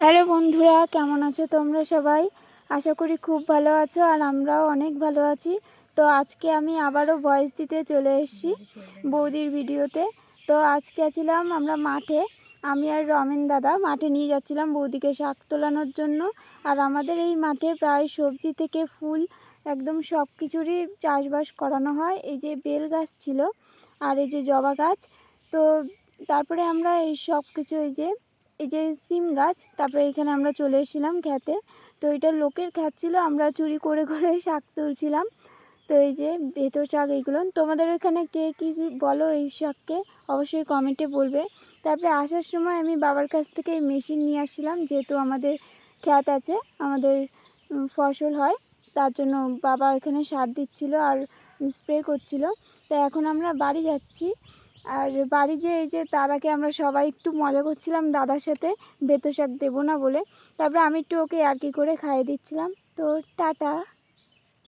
Hello বন্ধুরা, কেমন আছো তোমরা সবাই? আশা করি খুব ভালো আছো আর আমরাও অনেক ভালো আছি। তো আজকে আমি আবারও ভয়েস দিতে চলে এসেছি বৌদির ভিডিওতে। তো আজকে ছিলাম আমরা মাঠে, আমি আর রমেন দাদা মাঠে নিয়ে যাচ্ছিলাম বৌদিকে শাক তোলানোর জন্য। আর আমাদের এই মাঠে প্রায় সবজি থেকে ফুল একদম সব কিছুরই চাষবাস করানো হয়। এই যে বেল গাছ ছিল আর এই যে জবা গাছ। তো তারপরে আমরা এই সব কিছু এই যে সিম গাছ, তারপরে এখানে আমরা চলে এসেছিলাম খেতে। তো এটা লোকের ক্ষেত ছিল, আমরা চুরি করে করে শাক তুলছিলাম। তো এই যে বেতো শাক, এইগুলো তোমাদের ওখানে কে কী বলো এই শাককে অবশ্যই কমেন্টে বলবে। তারপরে আসার সময় আমি বাবার কাছ থেকে এই মেশিন নিয়ে আসছিলাম, যেহেতু আমাদের ক্ষেত আছে, আমাদের ফসল হয়, তার জন্য বাবা এখানে সার দিচ্ছিল আর স্প্রে করছিল। তো এখন আমরা বাড়ি যাচ্ছি। আর বাড়ি যেয়ে এই যে তার আগে আমরা সবাই একটু মজা করছিলাম দাদার সাথে, বেতো শাক দেবো না বলে। তারপরে আমি একটু ওকে আর কি করে খাইয়ে দিচ্ছিলাম। তো টাটা।